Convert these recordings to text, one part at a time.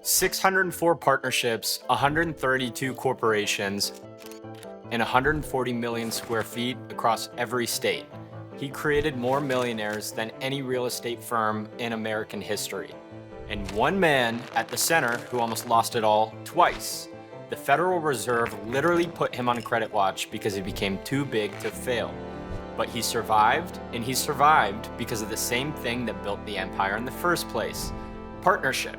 604 partnerships, 132 corporations, and 140 million square feet across every state. He created more millionaires than any real estate firm in American history. And one man at the center who almost lost it all twice. The Federal Reserve literally put him on credit watch because he became too big to fail. But he survived, and he survived because of the same thing that built the empire in the first place: partnership.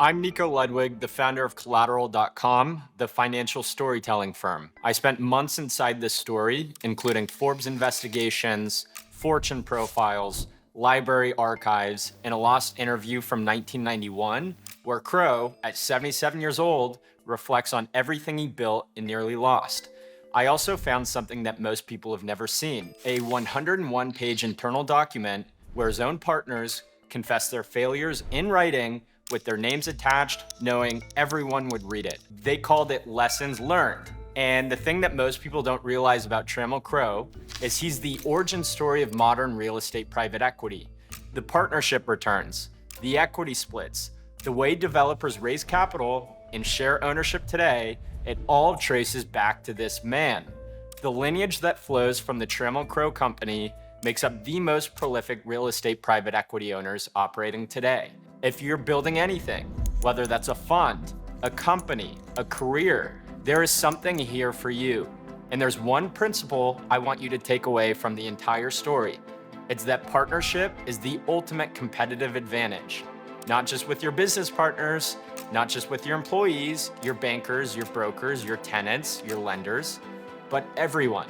I'm Nico Ludwig, the founder of Collateral.com, the financial storytelling firm. I spent months inside this story, including Forbes investigations, fortune profiles, library archives, and a lost interview from 1991, where Crow, at 77 years old, reflects on everything he built and nearly lost. I also found something that most people have never seen: a 101-page internal document where his own partners confess their failures in writing with their names attached, knowing everyone would read it. They called it Lessons Learned. And the thing that most people don't realize about Trammell Crow is he's the origin story of modern real estate private equity. The partnership returns, the equity splits, the way developers raise capital and share ownership today, it all traces back to this man. The lineage that flows from the Trammell Crow Company makes up the most prolific real estate private equity owners operating today. If you're building anything, whether that's a fund, a company, a career, there is something here for you. And there's one principle I want you to take away from the entire story. It's that partnership is the ultimate competitive advantage. Not just with your business partners, not just with your employees, your bankers, your brokers, your tenants, your lenders, but everyone.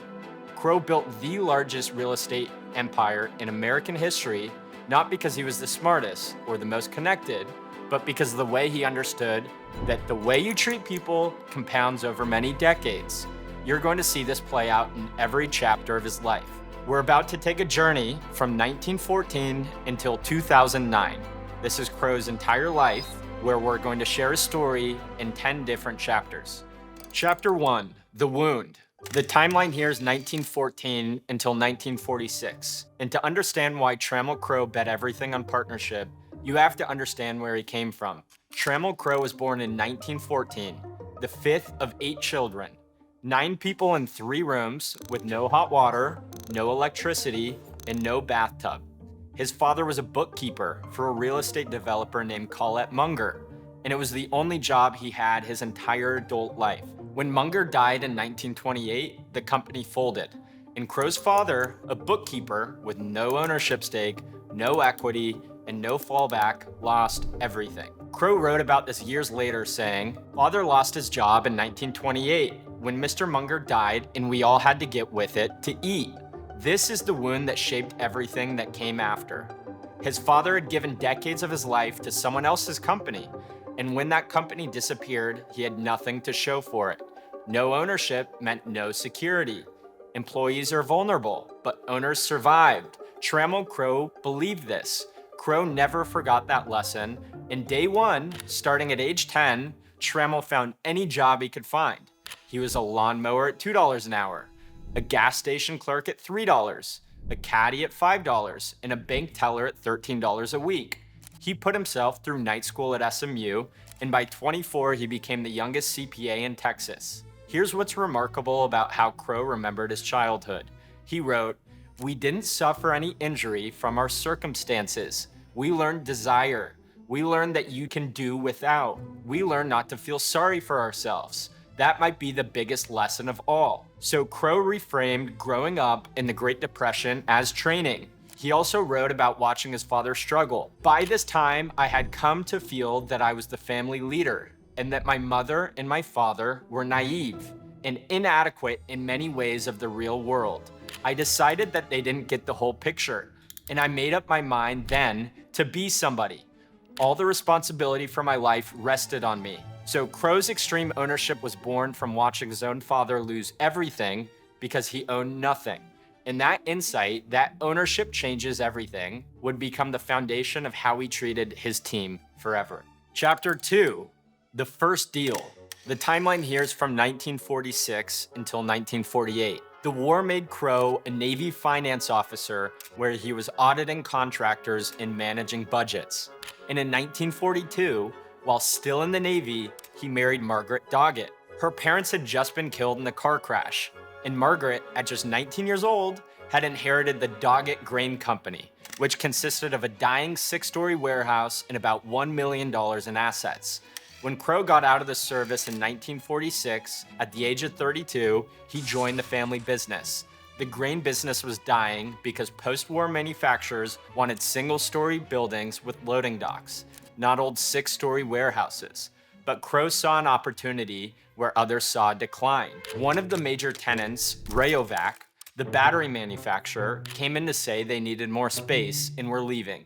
Crow built the largest real estate empire in American history, not because he was the smartest or the most connected, but because of the way he understood that the way you treat people compounds over many decades. You're going to see this play out in every chapter of his life. We're about to take a journey from 1914 until 2009. This is Crow's entire life, where we're going to share his story in 10 different chapters. Chapter 1, The Wound. The timeline here is 1914 until 1946. And to understand why Trammell Crow bet everything on partnership, you have to understand where he came from. Trammell Crow was born in 1914, the fifth of 8 children. 9 people in 3 rooms with no hot water, no electricity, and no bathtub. His father was a bookkeeper for a real estate developer named Colette Munger, and it was the only job he had his entire adult life. When Munger died in 1928, the company folded, and Crow's father, a bookkeeper with no ownership stake, no equity, and no fallback, lost everything. Crow wrote about this years later, saying, "Father lost his job in 1928 when Mr. Munger died and we all had to get with it to eat. This is the wound that shaped everything that came after." His father had given decades of his life to someone else's company, and when that company disappeared, he had nothing to show for it. No ownership meant no security. Employees are vulnerable, but owners survived. Trammell Crow believed this. Crow never forgot that lesson. And day one, starting at age 10, Trammell found any job he could find. He was a lawnmower at $2 an hour, a gas station clerk at $3, a caddy at $5, and a bank teller at $13 a week. He put himself through night school at SMU, and by 24, he became the youngest CPA in Texas. Here's what's remarkable about how Crow remembered his childhood. He wrote, "We didn't suffer any injury from our circumstances. We learned desire. We learned that you can do without. We learned not to feel sorry for ourselves. That might be the biggest lesson of all." So Crow reframed growing up in the Great Depression as training. He also wrote about watching his father struggle. "By this time, I had come to feel that I was the family leader, and that my mother and my father were naive and inadequate in many ways of the real world. I decided that they didn't get the whole picture, and I made up my mind then to be somebody. All the responsibility for my life rested on me." So Crow's extreme ownership was born from watching his own father lose everything because he owned nothing. And that insight, that ownership changes everything, would become the foundation of how he treated his team forever. Chapter 2, The First Deal. The timeline here is from 1946 until 1948. The war made Crow a Navy finance officer where he was auditing contractors and managing budgets. And in 1942, While still in the Navy, he married Margaret Doggett. Her parents had just been killed in a car crash, and Margaret, at just 19 years old, had inherited the Doggett Grain Company, which consisted of a dying 6-story warehouse and about $1 million in assets. When Crow got out of the service in 1946, at the age of 32, he joined the family business. The grain business was dying because post-war manufacturers wanted single-story buildings with loading docks, not old 6-story warehouses. But Crow saw an opportunity where others saw a decline. One of the major tenants, Rayovac, the battery manufacturer, came in to say they needed more space and were leaving.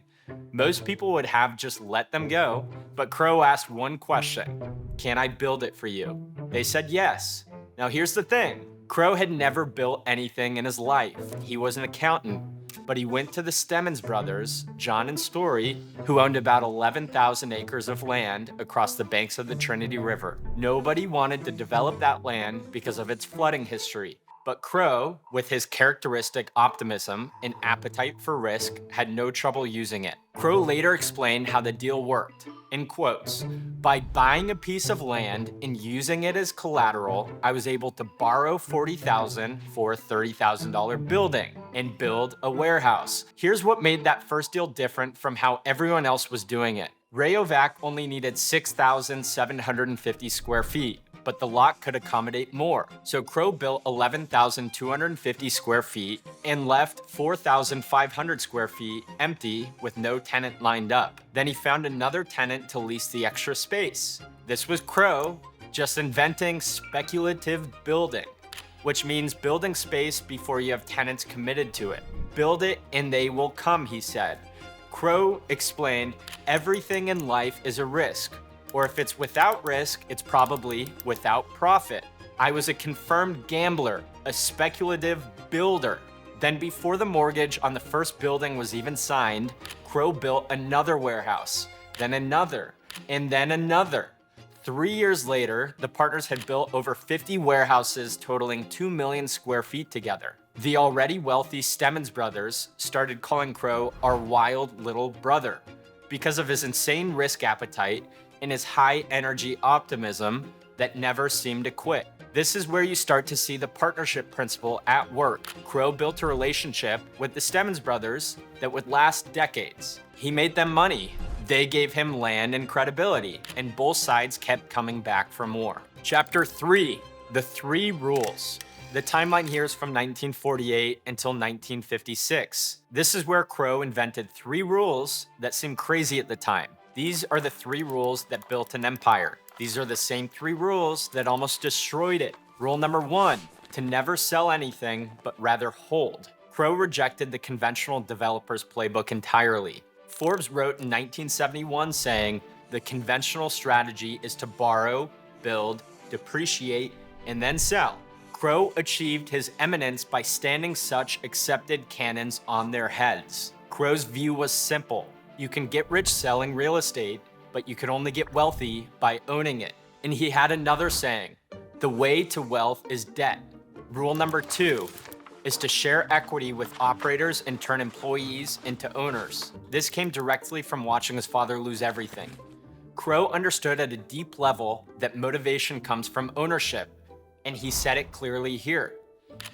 Most people would have just let them go, but Crow asked one question: "Can I build it for you?" They said yes. Now here's the thing. Crow had never built anything in his life. He was an accountant, but he went to the Stemmons brothers, John and Story, who owned about 11,000 acres of land across the banks of the Trinity River. Nobody wanted to develop that land because of its flooding history. But Crow, with his characteristic optimism and appetite for risk, had no trouble using it. Crow later explained how the deal worked. In quotes, "By buying a piece of land and using it as collateral, I was able to borrow $40,000 for a $30,000 building and build a warehouse." Here's what made that first deal different from how everyone else was doing it. Rayovac only needed 6,750 square feet, but the lot could accommodate more. So Crow built 11,250 square feet and left 4,500 square feet empty with no tenant lined up. Then he found another tenant to lease the extra space. This was Crow just inventing speculative building, which means building space before you have tenants committed to it. "Build it and they will come," he said. Crow explained, "Everything in life is a risk. Or if it's without risk, it's probably without profit. I was a confirmed gambler, a speculative builder." Then before the mortgage on the first building was even signed, Crow built another warehouse, then another, and then another. 3 years later, the partners had built over 50 warehouses totaling 2 million square feet together. The already wealthy Stemmons brothers started calling Crow our wild little brother because of his insane risk appetite and his high energy optimism that never seemed to quit. This is where you start to see the partnership principle at work. Crow built a relationship with the Stemmons brothers that would last decades. He made them money. They gave him land and credibility, and both sides kept coming back for more. Chapter 3, the 3 rules. The timeline here is from 1948 until 1956. This is where Crow invented 3 rules that seemed crazy at the time. These are the 3 rules that built an empire. These are the same 3 rules that almost destroyed it. Rule number 1, to never sell anything, but rather hold. Crow rejected the conventional developer's playbook entirely. Forbes wrote in 1971 saying, "The conventional strategy is to borrow, build, depreciate, and then sell." Crow achieved his eminence by standing such accepted canons on their heads. Crow's view was simple. You can get rich selling real estate, but you can only get wealthy by owning it. And he had another saying, "The way to wealth is debt." Rule number 2 is to share equity with operators and turn employees into owners. This came directly from watching his father lose everything. Crow understood at a deep level that motivation comes from ownership, and he said it clearly here.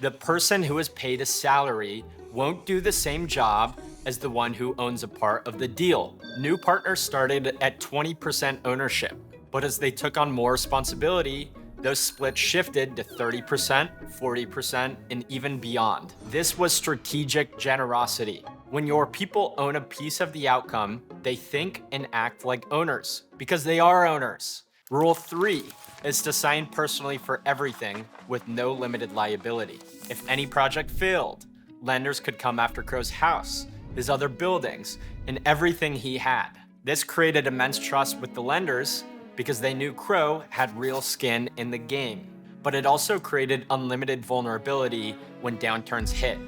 The person who is paid a salary won't do the same job as the one who owns a part of the deal. New partners started at 20% ownership, but as they took on more responsibility, those splits shifted to 30%, 40%, and even beyond. This was strategic generosity. When your people own a piece of the outcome, they think and act like owners because they are owners. Rule 3 is to sign personally for everything with no limited liability. If any project failed, lenders could come after Crow's house, his other buildings, and everything he had. This created immense trust with the lenders because they knew Crow had real skin in the game. But it also created unlimited vulnerability when downturns hit.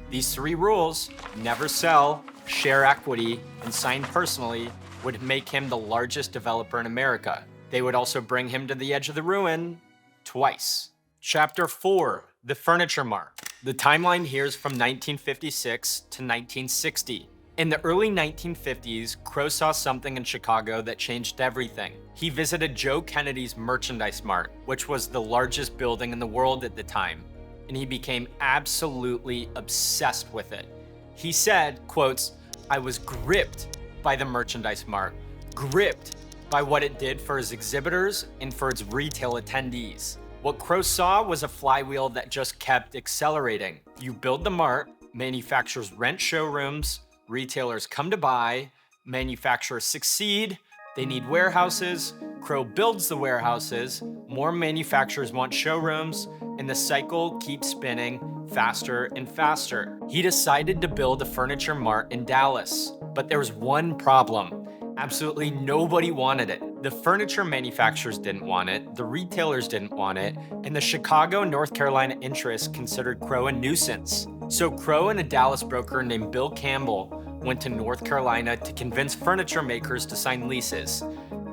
These 3 rules, never sell, share equity, and sign personally, would make him the largest developer in America. They would also bring him to the edge of the ruin twice. Chapter 4, the furniture mark. The timeline here is from 1956 to 1960. In the early 1950s, Crow saw something in Chicago that changed everything. He visited Joe Kennedy's Merchandise Mart, which was the largest building in the world at the time, and he became absolutely obsessed with it. He said, quotes, "I was gripped by the Merchandise Mart, gripped by what it did for its exhibitors and for its retail attendees." What Crow saw was a flywheel that just kept accelerating. You build the mart, manufacturers rent showrooms, retailers come to buy, manufacturers succeed, they need warehouses, Crow builds the warehouses, more manufacturers want showrooms, and the cycle keeps spinning faster and faster. He decided to build a furniture mart in Dallas, but there was one problem. Absolutely nobody wanted it. The furniture manufacturers didn't want it, the retailers didn't want it, and the Chicago, North Carolina interests considered Crow a nuisance. So Crow and a Dallas broker named Bill Campbell went to North Carolina to convince furniture makers to sign leases.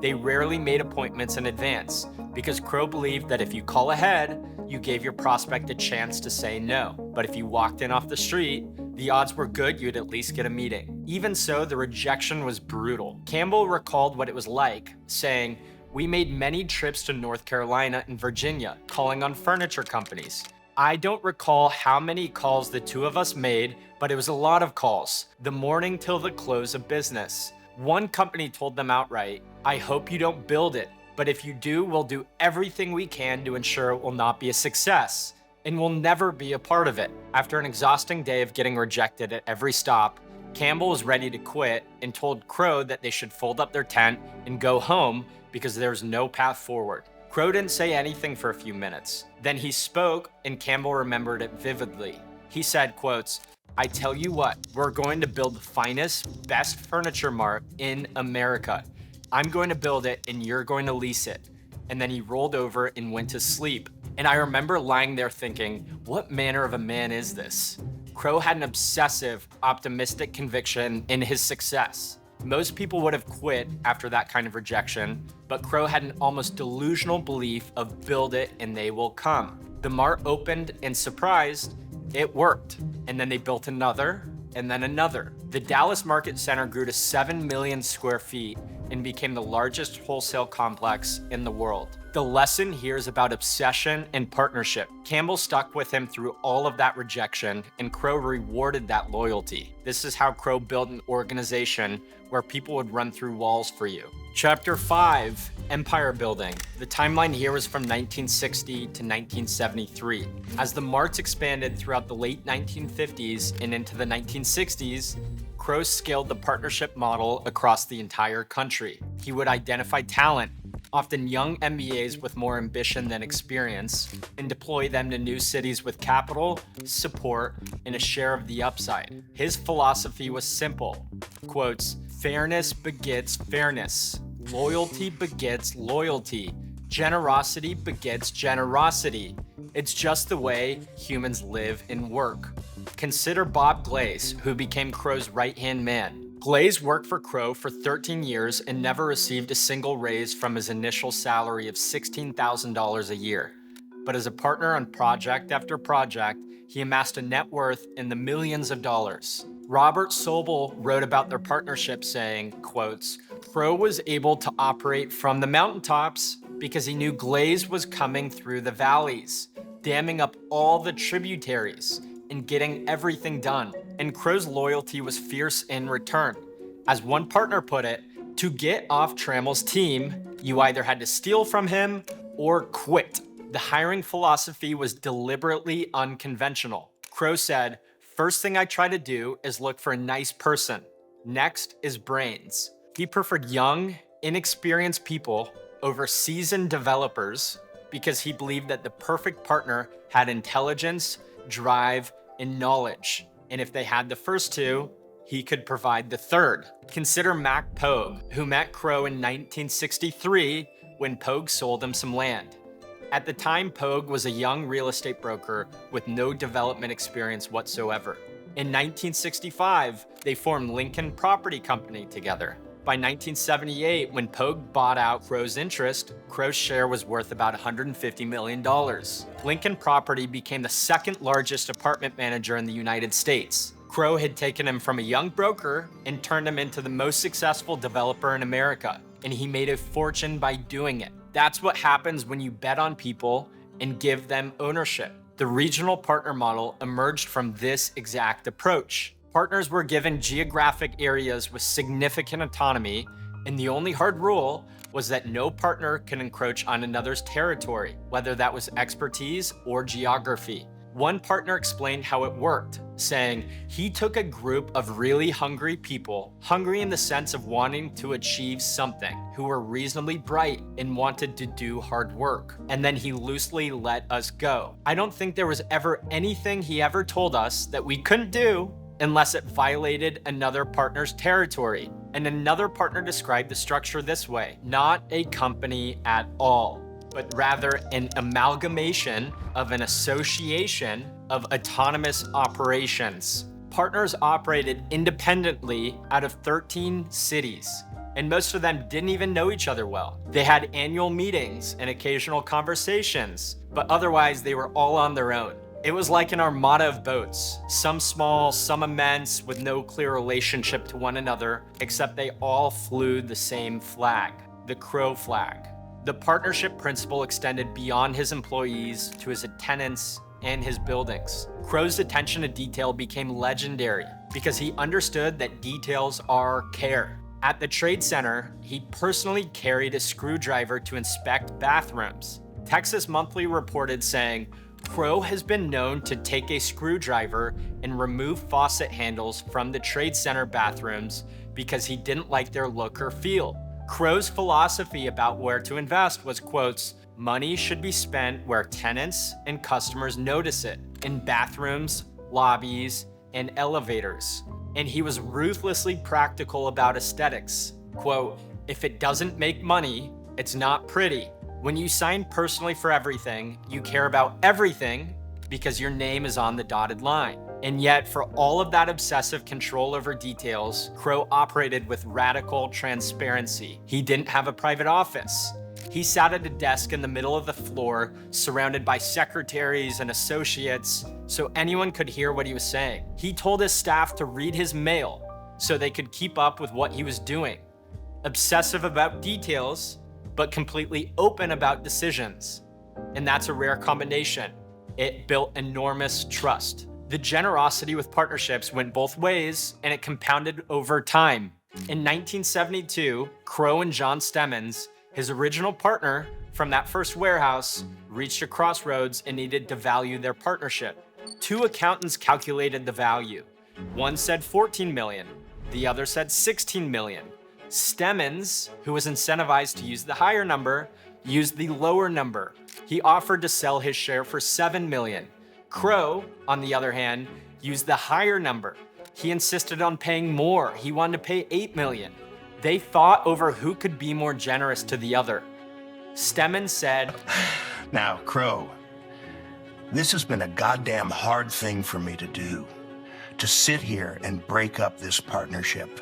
They rarely made appointments in advance because Crow believed that if you call ahead, you gave your prospect a chance to say no. But if you walked in off the street, the odds were good you'd at least get a meeting. Even so, the rejection was brutal. Campbell recalled what it was like, saying, "We made many trips to North Carolina and Virginia, calling on furniture companies. I don't recall how many calls the two of us made, but it was a lot of calls, the morning till the close of business. One company told them outright, 'I hope you don't build it, but if you do, we'll do everything we can to ensure it will not be a success, and we'll never be a part of it.'" After an exhausting day of getting rejected at every stop, Campbell was ready to quit and told Crow that they should fold up their tent and go home because there was no path forward. Crow didn't say anything for a few minutes. Then he spoke, and Campbell remembered it vividly. He said, quotes, "I tell you what, we're going to build the finest, best furniture mart in America. I'm going to build it and you're going to lease it." And then he rolled over and went to sleep. And I remember lying there thinking, what manner of a man is this? Crow had an obsessive, optimistic conviction in his success. Most people would have quit after that kind of rejection, but Crow had an almost delusional belief of build it and they will come. The mart opened and surprised, it worked. And then they built another and then another. The Dallas Market Center grew to 7 million square feet and became the largest wholesale complex in the world. The lesson here is about obsession and partnership. Campbell stuck with him through all of that rejection, and Crow rewarded that loyalty. This is how Crow built an organization where people would run through walls for you. Chapter 5, Empire Building. The timeline here was from 1960 to 1973. As the marts expanded throughout the late 1950s and into the 1960s, Crow scaled the partnership model across the entire country. He would identify talent, often young MBAs with more ambition than experience, and deploy them to new cities with capital, support, and a share of the upside. His philosophy was simple, quotes, "Fairness begets fairness. Loyalty begets loyalty. Generosity begets generosity. It's just the way humans live and work." Consider Bob Glaze, who became Crow's right-hand man. Glaze worked for Crow for 13 years and never received a single raise from his initial salary of $16,000 a year. But as a partner on project after project, he amassed a net worth in the millions of dollars. Robert Sobel wrote about their partnership saying, quotes, "Crow was able to operate from the mountaintops because he knew Glaze was coming through the valleys, damming up all the tributaries and getting everything done. And Crow's loyalty was fierce in return. As one partner put it, to get off Trammell's team, you either had to steal from him or quit. The hiring philosophy was deliberately unconventional. Crow said, "First thing I try to do is look for a nice person. Next is brains." He preferred young, inexperienced people over seasoned developers because he believed that the perfect partner had intelligence, drive, and knowledge. And if they had the first two, he could provide the third. Consider Mac Pogue, who met Crow in 1963 when Pogue sold him some land. At the time, Pogue was a young real estate broker with no development experience whatsoever. In 1965, they formed Lincoln Property Company together. By 1978, when Pogue bought out Crow's interest, Crow's share was worth about $150 million. Lincoln Property became the second largest apartment manager in the United States. Crow had taken him from a young broker and turned him into the most successful developer in America, and he made a fortune by doing it. That's what happens when you bet on people and give them ownership. The regional partner model emerged from this exact approach. Partners were given geographic areas with significant autonomy, and the only hard rule was that no partner can encroach on another's territory, whether that was expertise or geography. One partner explained how it worked, saying he took a group of really hungry people, hungry in the sense of wanting to achieve something, who were reasonably bright and wanted to do hard work, and then he loosely let us go. I don't think there was ever anything he ever told us that we couldn't do unless it violated another partner's territory. And another partner described the structure this way: not a company at all, but rather an amalgamation of an association of autonomous operations. Partners operated independently out of 13 cities, and most of them didn't even know each other well. They had annual meetings and occasional conversations, but otherwise they were all on their own. It was like an armada of boats, some small, some immense, with no clear relationship to one another, except they all flew the same flag, the Crow flag. The partnership principle extended beyond his employees to his tenants and his buildings. Crow's attention to detail became legendary because he understood that details are care. At the Trade Center, he personally carried a screwdriver to inspect bathrooms. Texas Monthly reported saying, Crow has been known to take a screwdriver and remove faucet handles from the Trade Center bathrooms because he didn't like their look or feel. Crow's philosophy about where to invest was, quotes, money should be spent where tenants and customers notice it, in bathrooms, lobbies, and elevators. And he was ruthlessly practical about aesthetics. Quote, if it doesn't make money, it's not pretty. When you sign personally for everything, you care about everything because your name is on the dotted line. And yet, for all of that obsessive control over details, Crow operated with radical transparency. He didn't have a private office. He sat at a desk in the middle of the floor, surrounded by secretaries and associates, so anyone could hear what he was saying. He told his staff to read his mail so they could keep up with what he was doing. Obsessive about details, but completely open about decisions. And that's a rare combination. It built enormous trust. The generosity with partnerships went both ways, and it compounded over time. In 1972, Crow and John Stemmons, his original partner from that first warehouse, reached a crossroads and needed to value their partnership. Two accountants calculated the value. One said 14 million, the other said 16 million. Stemmons, who was incentivized to use the higher number, used the lower number. He offered to sell his share for 7 million. Crow, on the other hand, used the higher number. He insisted on paying more. He wanted to pay 8 million. They fought over who could be more generous to the other. Stemmons said, now, Crow, this has been a goddamn hard thing for me to do, to sit here and break up this partnership,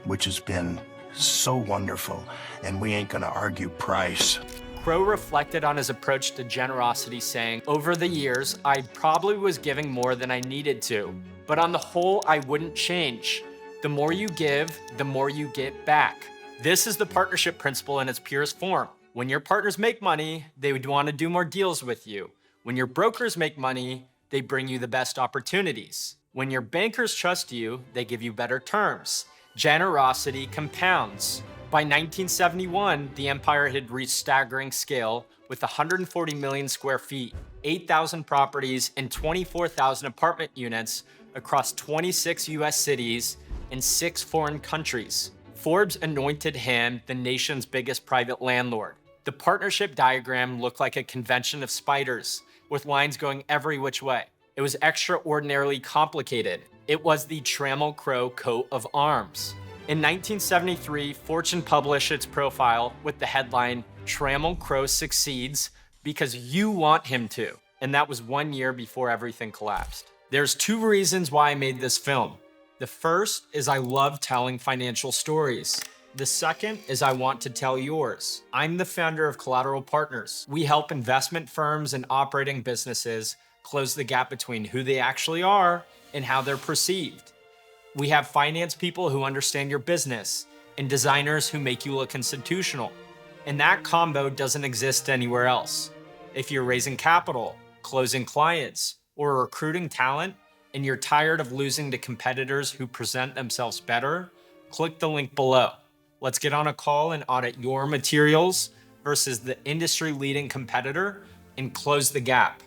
which has been so wonderful, and we ain't gonna argue price. Crow reflected on his approach to generosity, saying, over the years, I probably was giving more than I needed to, but on the whole, I wouldn't change. The more you give, the more you get back. This is the partnership principle in its purest form. When your partners make money, they would want to do more deals with you. When your brokers make money, they bring you the best opportunities. When your bankers trust you, they give you better terms. Generosity compounds. By 1971, the empire had reached staggering scale with 140 million square feet, 8,000 properties, and 24,000 apartment units across 26 US cities and 6 foreign countries. Forbes anointed him the nation's biggest private landlord. The partnership diagram looked like a convention of spiders, with lines going every which way. It was extraordinarily complicated. It was the Trammell Crow coat of arms. In 1973, Fortune published its profile with the headline, Trammell Crow succeeds because you want him to. And that was 1 year before everything collapsed. There's 2 reasons why I made this film. The first is I love telling financial stories. The second is I want to tell yours. I'm the founder of Collateral Partners. We help investment firms and operating businesses close the gap between who they actually are and how they're perceived. We have finance people who understand your business and designers who make you look institutional. And that combo doesn't exist anywhere else. If you're raising capital, closing clients, or recruiting talent, and you're tired of losing to competitors who present themselves better, click the link below. Let's get on a call and audit your materials versus the industry-leading competitor and close the gap.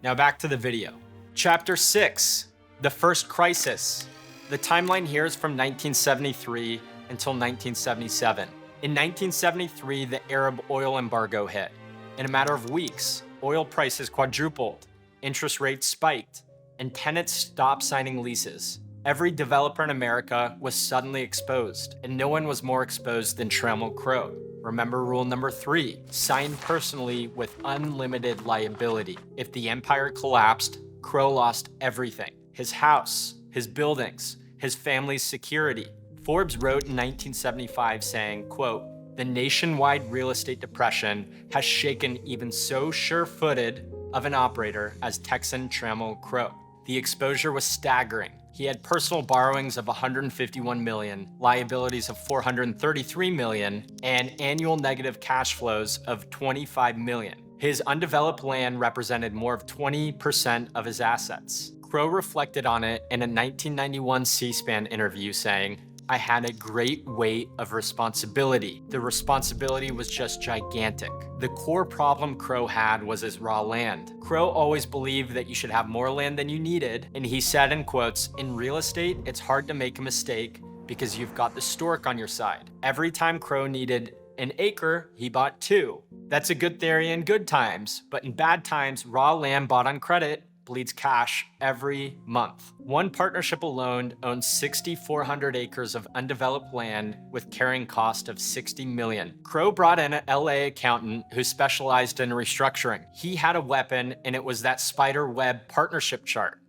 Now back to the video. Chapter 6, the first crisis. The timeline here is from 1973 until 1977. In 1973, the Arab oil embargo hit. In a matter of weeks, oil prices quadrupled, interest rates spiked, and tenants stopped signing leases. Every developer in America was suddenly exposed, and no one was more exposed than Trammell Crow. Remember rule number 3, sign personally with unlimited liability. If the empire collapsed, Crow lost everything: his house, his buildings, his family's security. Forbes wrote in 1975 saying, quote, "The nationwide real estate depression has shaken even so sure-footed of an operator as Texan Trammell Crow." The exposure was staggering. He had personal borrowings of $151 million, liabilities of $433 million, and annual negative cash flows of $25 million. His undeveloped land represented more of 20% of his assets. Crow reflected on it in a 1991 C-SPAN interview saying, "I had a great weight of responsibility. The responsibility was just gigantic." The core problem Crow had was his raw land. Crow always believed that you should have more land than you needed, and he said in quotes, "In real estate, it's hard to make a mistake because you've got the stork on your side. Every time Crow needed an acre, he bought 2. That's a good theory in good times, but in bad times, raw land bought on credit bleeds cash every month." One partnership alone owns 6,400 acres of undeveloped land with carrying cost of $60 million. Crow brought in an LA accountant who specialized in restructuring. He had a weapon, and it was that spider web partnership chart,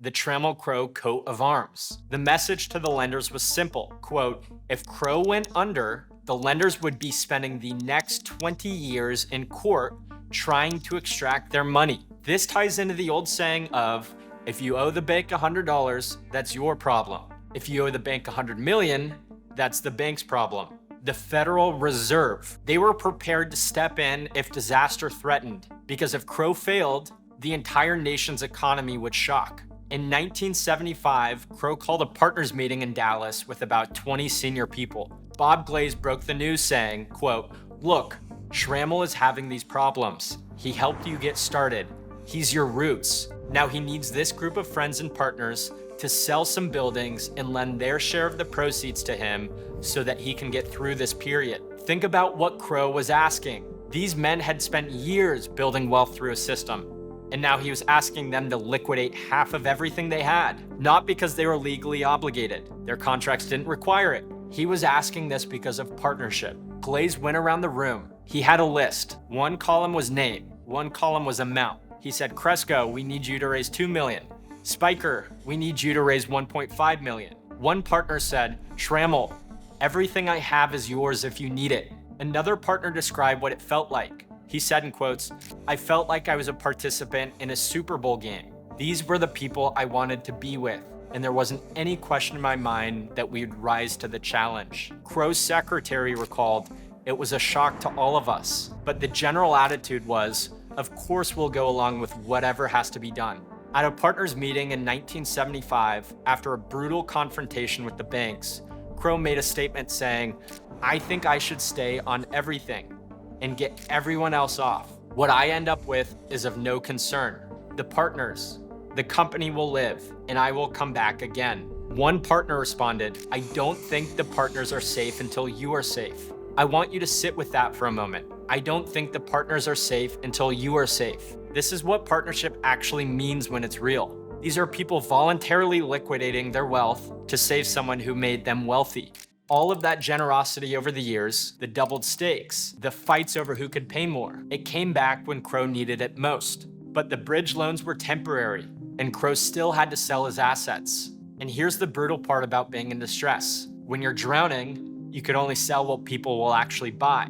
the Trammell Crow coat of arms. The message to the lenders was simple, quote, "If Crow went under, the lenders would be spending the next 20 years in court trying to extract their money." This ties into the old saying of, if you owe the bank $100, that's your problem. If you owe the bank $100 million, that's the bank's problem. The Federal Reserve. They were prepared to step in if disaster threatened, because if Crow failed, the entire nation's economy would shock. In 1975, Crow called a partners meeting in Dallas with about 20 senior people. Bob Glaze broke the news saying, quote, "Look, Trammell is having these problems. He helped you get started. He's your roots. Now he needs this group of friends and partners to sell some buildings and lend their share of the proceeds to him so that he can get through this period." Think about what Crow was asking. These men had spent years building wealth through a system, and now he was asking them to liquidate half of everything they had, not because they were legally obligated. Their contracts didn't require it. He was asking this because of partnership. Glaze went around the room. He had a list. One column was name, one column was amount. He said, "Cresco, we need you to raise $2 million. Spiker, we need you to raise $1.5 million. One partner said, "Trammell, everything I have is yours if you need it." Another partner described what it felt like. He said in quotes, "I felt like I was a participant in a Super Bowl game. These were the people I wanted to be with, and there wasn't any question in my mind that we would rise to the challenge." Crow's secretary recalled, "It was a shock to all of us, but the general attitude was, of course we'll go along with whatever has to be done." At a partners meeting in 1975, after a brutal confrontation with the banks, Crow made a statement saying, "I think I should stay on everything and get everyone else off. What I end up with is of no concern. The partners, the company will live, and I will come back again." One partner responded, "I don't think the partners are safe until you are safe." I want you to sit with that for a moment. I don't think the partners are safe until you are safe. This is what partnership actually means when it's real. These are people voluntarily liquidating their wealth to save someone who made them wealthy. All of that generosity over the years, the doubled stakes, the fights over who could pay more, it came back when Crow needed it most. But the bridge loans were temporary, and Crow still had to sell his assets. And here's the brutal part about being in distress. When you're drowning, you could only sell what people will actually buy.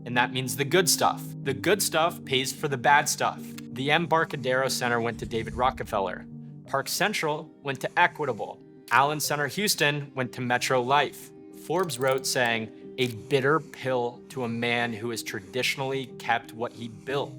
And that means the good stuff. The good stuff pays for the bad stuff. The Embarcadero Center went to David Rockefeller. Park Central went to Equitable. Allen Center Houston went to Metro Life. Forbes wrote saying, "A bitter pill to a man who has traditionally kept what he built."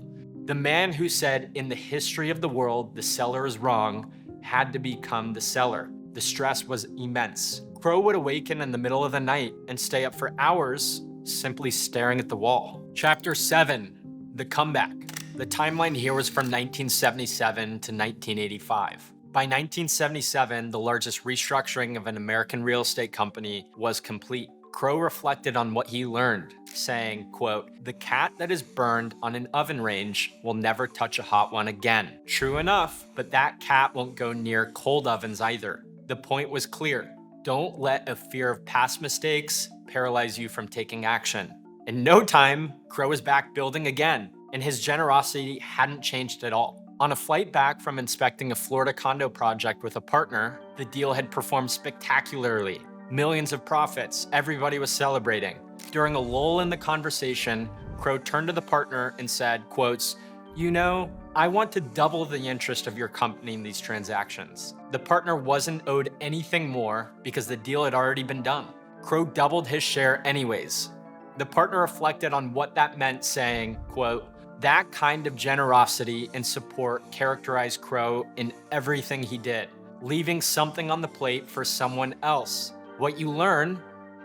The man who said, "In the history of the world, the seller is wrong," had to become the seller. The stress was immense. Crow would awaken in the middle of the night and stay up for hours simply staring at the wall. Chapter 7, The Comeback. The timeline here was from 1977 to 1985. By 1977, the largest restructuring of an American real estate company was complete. Crow reflected on what he learned, saying, quote, "The cat that is burned on an oven range will never touch a hot one again." True enough, but that cat won't go near cold ovens either. The point was clear. Don't let a fear of past mistakes paralyze you from taking action. In no time, Crow was back building again, and his generosity hadn't changed at all. On a flight back from inspecting a Florida condo project with a partner, the deal had performed spectacularly. Millions of profits, everybody was celebrating. During a lull in the conversation, Crow turned to the partner and said, quotes, "You know, I want to double the interest of your company in these transactions." The partner wasn't owed anything more because the deal had already been done. Crow doubled his share anyways. The partner reflected on what that meant, saying, quote, "That kind of generosity and support characterized Crow in everything he did, leaving something on the plate for someone else. What you learn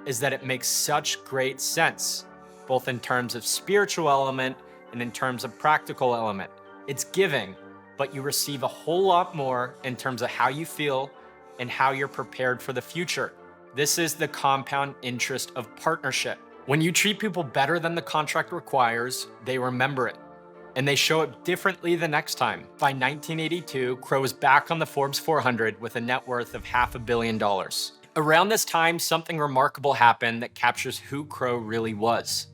is that it makes such great sense, both in terms of spiritual element and in terms of practical element. It's giving, but you receive a whole lot more in terms of how you feel and how you're prepared for the future. This is the compound interest of partnership. When you treat people better than the contract requires, they remember it, and they show up differently the next time." By 1982, Crow was back on the Forbes 400 with a net worth of $500 million. Around this time, something remarkable happened that captures who Crow really was.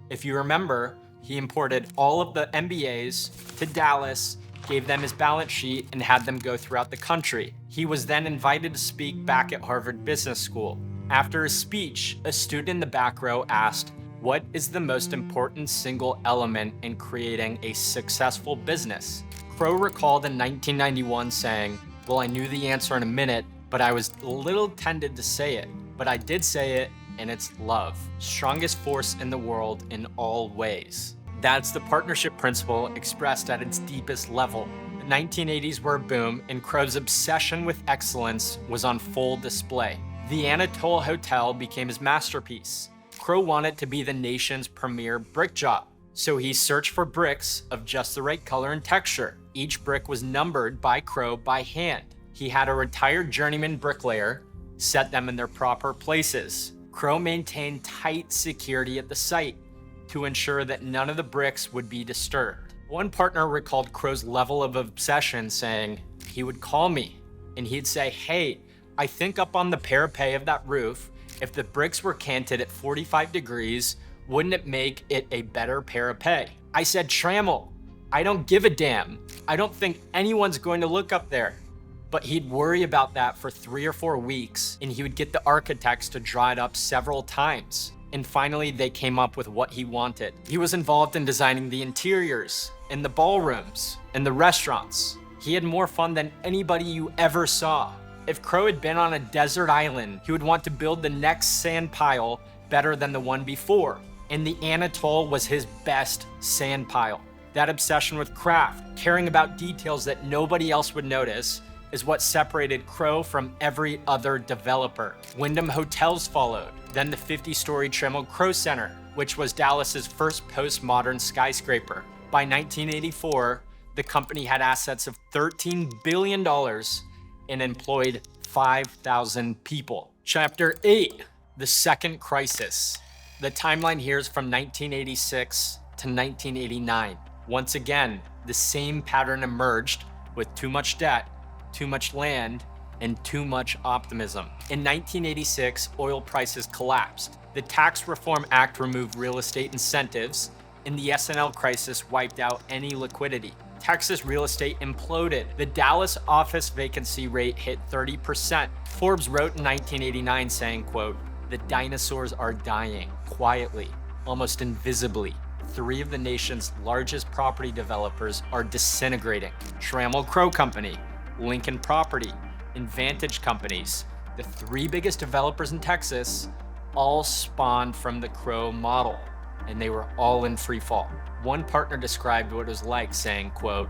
If you remember, he imported all of the MBAs to Dallas, gave them his balance sheet, and had them go throughout the country. He was then invited to speak back at Harvard Business School. After his speech, a student in the back row asked, "What is the most important single element in creating a successful business?" Crow recalled in 1991 saying, "Well, I knew the answer in a minute, but I was a little tempted to say it. But I did say it, and it's love. Strongest force in the world in all ways." That's the partnership principle expressed at its deepest level. The 1980s were a boom, and Crow's obsession with excellence was on full display. The Anatole Hotel became his masterpiece. Crow wanted to be the nation's premier brick job, so he searched for bricks of just the right color and texture. Each brick was numbered by Crow by hand. He had a retired journeyman bricklayer set them in their proper places. Crow maintained tight security at the site to ensure that none of the bricks would be disturbed. One partner recalled Crow's level of obsession, saying, "He would call me and he'd say, 'Hey, I think up on the parapet of that roof, if the bricks were canted at 45 degrees, wouldn't it make it a better parapet?' I said, 'Trammell, I don't give a damn. I don't think anyone's going to look up there.' But he'd worry about that for 3 or 4 weeks, and he would get the architects to draw it up several times. And finally, they came up with what he wanted. He was involved in designing the interiors, and the ballrooms, and the restaurants. He had more fun than anybody you ever saw. If Crow had been on a desert island, he would want to build the next sand pile better than the one before. And the Anatole was his best sand pile. That obsession with craft, caring about details that nobody else would notice, is what separated Crow from every other developer. Wyndham Hotels followed, then the 50-story Trammell Crow Center, which was Dallas's first postmodern skyscraper. By 1984, the company had assets of $13 billion and employed 5,000 people. Chapter 8, The Second Crisis. The timeline here is from 1986 to 1989. Once again, the same pattern emerged with too much debt, too much land, and too much optimism. In 1986, oil prices collapsed. The Tax Reform Act removed real estate incentives, and the S&L crisis wiped out any liquidity. Texas real estate imploded. The Dallas office vacancy rate hit 30%. Forbes wrote in 1989 saying, quote, "The dinosaurs are dying, quietly, almost invisibly. 3 of the nation's largest property developers are disintegrating. Trammell Crow Company, Lincoln Property, and Vantage companies, the three biggest developers in Texas, all spawned from the Crow model, and they were all in free fall. One partner described what it was like, saying, quote,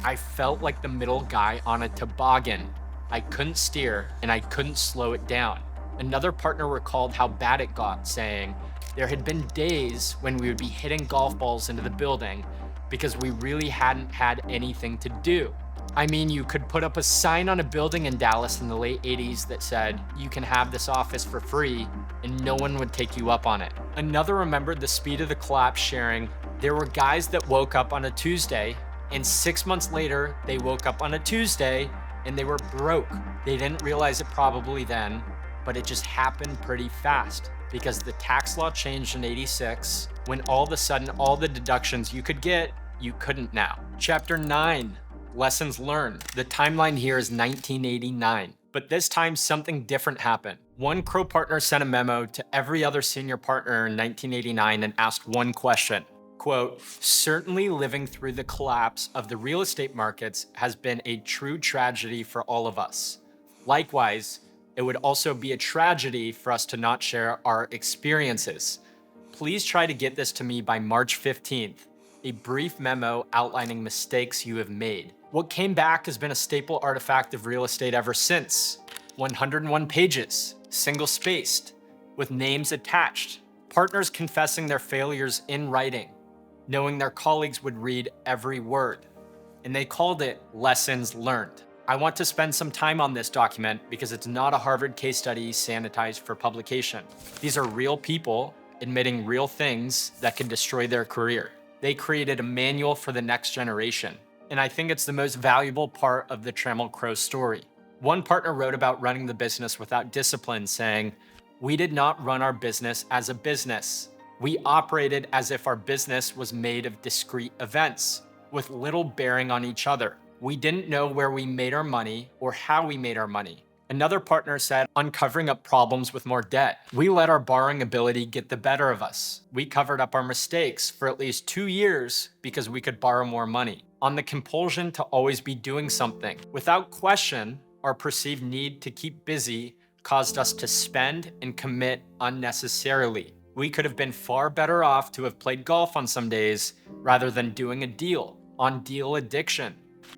"I felt like the middle guy on a toboggan. I couldn't steer and I couldn't slow it down." Another partner recalled how bad it got, saying, "There had been days when we would be hitting golf balls into the building because we really hadn't had anything to do. I mean, you could put up a sign on a building in Dallas in the late 80s that said, 'You can have this office for free,' and no one would take you up on it." Another remembered the speed of the collapse, sharing, "There were guys that woke up on a Tuesday, and 6 months later, they woke up on a Tuesday and they were broke. They didn't realize it probably then, but it just happened pretty fast because the tax law changed in '86, when all of a sudden all the deductions you could get, you couldn't now." Chapter 9, Lessons Learned. The timeline here is 1989, but this time something different happened. One Crow partner sent a memo to every other senior partner in 1989 and asked one question. Quote, "Certainly living through the collapse of the real estate markets has been a true tragedy for all of us. Likewise, it would also be a tragedy for us to not share our experiences. Please try to get this to me by March 15th. A brief memo outlining mistakes you have made." What came back has been a staple artifact of real estate ever since. 101 pages, single-spaced, with names attached, partners confessing their failures in writing, knowing their colleagues would read every word. And they called it Lessons Learned. I want to spend some time on this document because it's not a Harvard case study sanitized for publication. These are real people admitting real things that can destroy their career. They created a manual for the next generation. And I think it's the most valuable part of the Trammell Crow story. One partner wrote about running the business without discipline, saying, "We did not run our business as a business. We operated as if our business was made of discrete events with little bearing on each other. We didn't know where we made our money or how we made our money." Another partner said, "Uncovering up problems with more debt. We let our borrowing ability get the better of us. We covered up our mistakes for at least 2 years because we could borrow more money. On the compulsion to always be doing something. Without question, our perceived need to keep busy caused us to spend and commit unnecessarily. We could have been far better off to have played golf on some days rather than doing a deal. On deal addiction.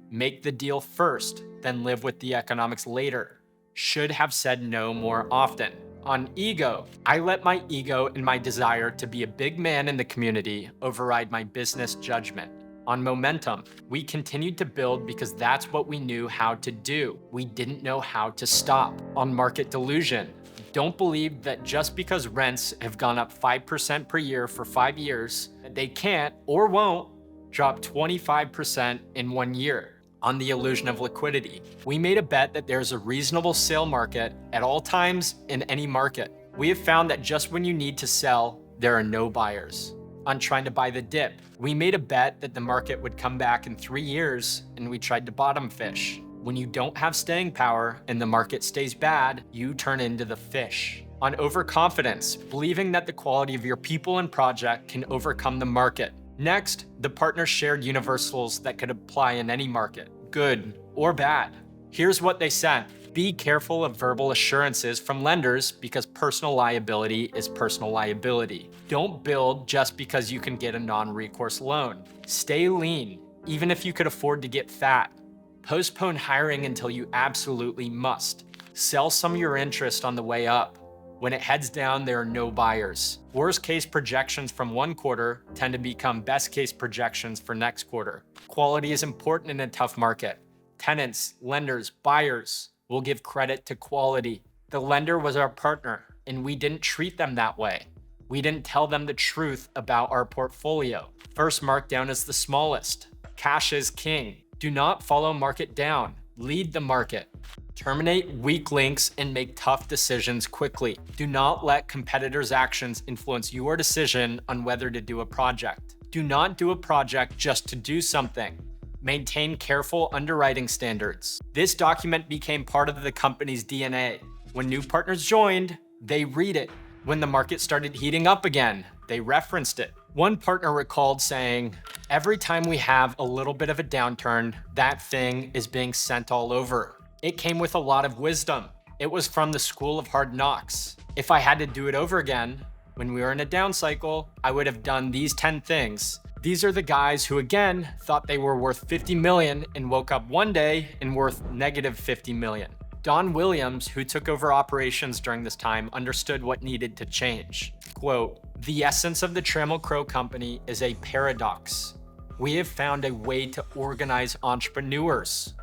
Make the deal first, then live with the economics later. Should have said no more often. On ego, I let my ego and my desire to be a big man in the community override my business judgment. On momentum, we continued to build because that's what we knew how to do. We didn't know how to stop. On market delusion, don't believe that just because rents have gone up 5% per year for 5 years, they can't or won't drop 25% in 1 year. On the illusion of liquidity, we made a bet that there's a reasonable sale market at all times in any market. We have found that just when you need to sell, there are no buyers. On trying to buy the dip, we made a bet that the market would come back in 3 years, and we tried to bottom fish. When you don't have staying power and the market stays bad, you turn into the fish. On overconfidence, believing that the quality of your people and project can overcome the market. Next, the partners shared universals that could apply in any market, good or bad. Here's what they sent. Be careful of verbal assurances from lenders because personal liability is personal liability. Don't build just because you can get a non-recourse loan. Stay lean, even if you could afford to get fat. Postpone hiring until you absolutely must. Sell some of your interest on the way up. When it heads down, there are no buyers. Worst case projections from one quarter tend to become best case projections for next quarter. Quality is important in a tough market. Tenants, lenders, buyers will give credit to quality. The lender was our partner, and we didn't treat them that way. We didn't tell them the truth about our portfolio. First markdown is the smallest. Cash is king. Do not follow market down. Lead the market. Terminate weak links and make tough decisions quickly. Do not let competitors' actions influence your decision on whether to do a project. Do not do a project just to do something. Maintain careful underwriting standards. This document became part of the company's DNA. When new partners joined, they read it. When the market started heating up again, they referenced it. One partner recalled saying, "Every time we have a little bit of a downturn, that thing is being sent all over. It came with a lot of wisdom. It was from the school of hard knocks. If I had to do it over again, when we were in a down cycle, I would have done these 10 things." These are the guys who, again, thought they were worth 50 million and woke up one day and worth negative 50 million. Don Williams, who took over operations during this time, understood what needed to change. Quote, "The essence of the Trammell Crow Company is a paradox. We have found a way to organize entrepreneurs.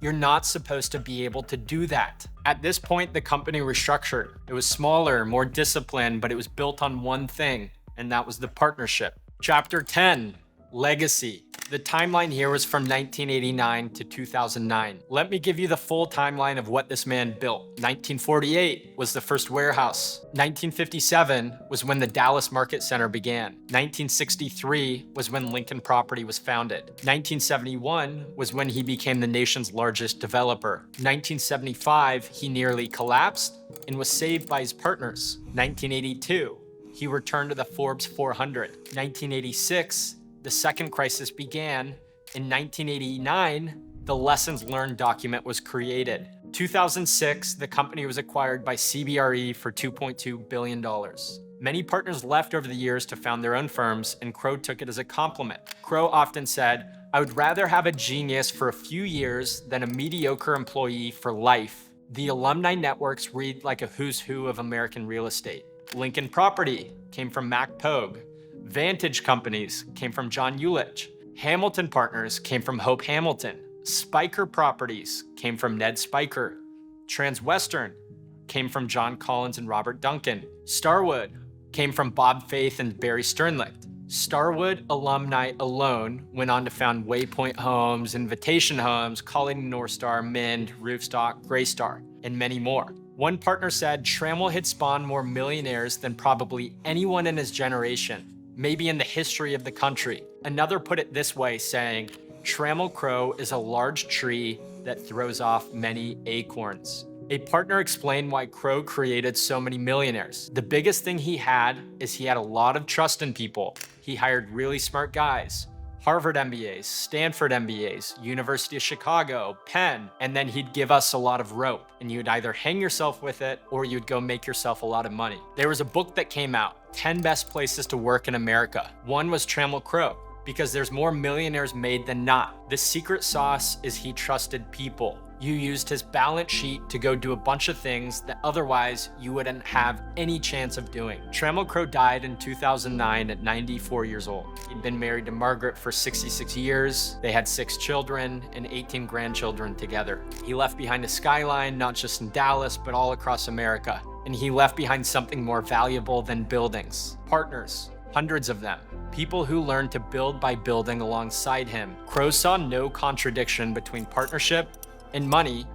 You're not supposed to be able to do that." At this point, the company restructured. It was smaller, more disciplined, but it was built on one thing, and that was the partnership. Chapter 10, Legacy. The timeline here was from 1989 to 2009. Let me give you the full timeline of what this man built. 1948 was the first warehouse. 1957 was when the Dallas Market Center began. 1963 was when Lincoln Property was founded. 1971 was when he became the nation's largest developer. 1975, he nearly collapsed and was saved by his partners. 1982, he returned to the Forbes 400. 1986, the second crisis began. In 1989, the Lessons Learned document was created. 2006, the company was acquired by CBRE for $2.2 billion. Many partners left over the years to found their own firms, and Crow took it as a compliment. Crow often said, "I would rather have a genius for a few years than a mediocre employee for life." The alumni networks read like a who's who of American real estate. Lincoln Property came from Mac Pogue. Vantage Companies came from John Ulich. Hamilton Partners came from Hope Hamilton. Spiker Properties came from Ned Spiker. Transwestern came from John Collins and Robert Duncan. Starwood came from Bob Faith and Barry Sternlicht. Starwood alumni alone went on to found Waypoint Homes, Invitation Homes, Colony North Star, Mind, Roofstock, Graystar, and many more. One partner said Trammell had spawned more millionaires than probably anyone in his generation, maybe in the history of the country. Another put it this way, saying, "Trammell Crow is a large tree that throws off many acorns." A partner explained why Crow created so many millionaires. The biggest thing he had is he had a lot of trust in people. He hired really smart guys. Harvard MBAs, Stanford MBAs, University of Chicago, Penn, and then he'd give us a lot of rope, and you'd either hang yourself with it or you'd go make yourself a lot of money. There was a book that came out, 10 Best Places to Work in America. One was Trammell Crow, because there's more millionaires made than not. The secret sauce is he trusted people. You used his balance sheet to go do a bunch of things that otherwise you wouldn't have any chance of doing. Trammell Crow died in 2009 at 94 years old. He'd been married to Margaret for 66 years. They had 6 children and 18 grandchildren together. He left behind a skyline, not just in Dallas, but all across America. And he left behind something more valuable than buildings. Partners, hundreds of them. People who learned to build by building alongside him. Crow saw no contradiction between partnership and money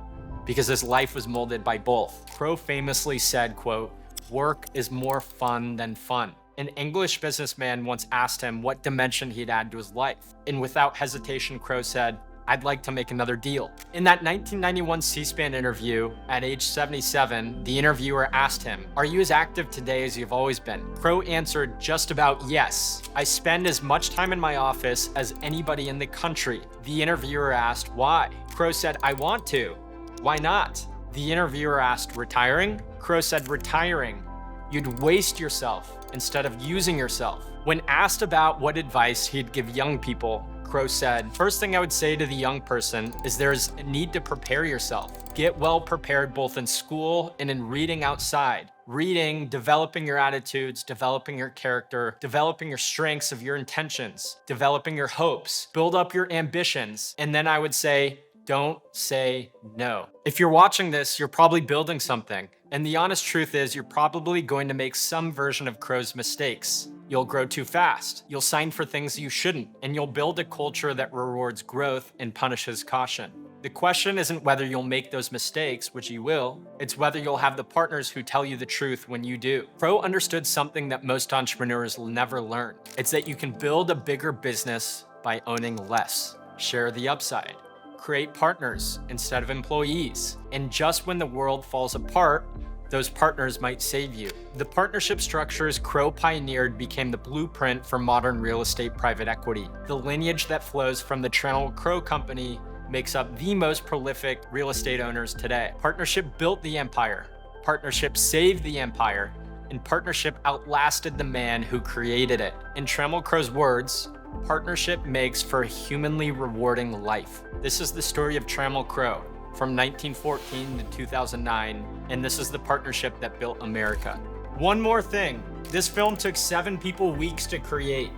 because his life was molded by both. Crow famously said, quote, "Work is more fun than fun." An English businessman once asked him what dimension he'd add to his life. And without hesitation, Crow said, "I'd like to make another deal." In that 1991 C-SPAN interview, at age 77, the interviewer asked him, "Are you as active today as you've always been?" Crow answered just about yes. "I spend as much time in my office as anybody in the country." The interviewer asked why. Crow said, "I want to." "Why not?" The interviewer asked, "Retiring?" Crow said, "Retiring. You'd waste yourself instead of using yourself." When asked about what advice he'd give young people, Crow said, "First thing I would say to the young person is there's a need to prepare yourself. Get well prepared both in school and in reading outside. Reading, developing your attitudes, developing your character, developing your strengths of your intentions, developing your hopes, build up your ambitions." And then I would say, don't say no. If you're watching this, you're probably building something. And the honest truth is you're probably going to make some version of Crow's mistakes. You'll grow too fast. You'll sign for things you shouldn't. And you'll build a culture that rewards growth and punishes caution. The question isn't whether you'll make those mistakes, which you will. It's whether you'll have the partners who tell you the truth when you do. Crow understood something that most entrepreneurs will never learn. It's that you can build a bigger business by owning less. Share the upside. Create partners instead of employees. And just when the world falls apart, those partners might save you. The partnership structures Crow pioneered became the blueprint for modern real estate private equity. The lineage that flows from the Trammell Crow Company makes up the most prolific real estate owners today. Partnership built the empire, partnership saved the empire, and partnership outlasted the man who created it. In Trammell Crow's words, partnership makes for a humanly rewarding life. This is the story of Trammell Crow from 1914 to 2009, and this is the partnership that built America. One more thing, this film took 7 people weeks to create,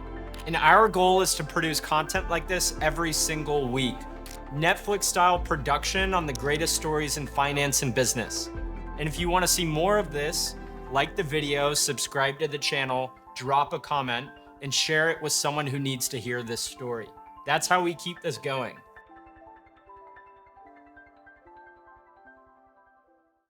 and our goal is to produce content like this every single week. Netflix-style production on the greatest stories in finance and business. And if you want to see more of this, like the video, subscribe to the channel, drop a comment, and share it with someone who needs to hear this story. That's how we keep this going.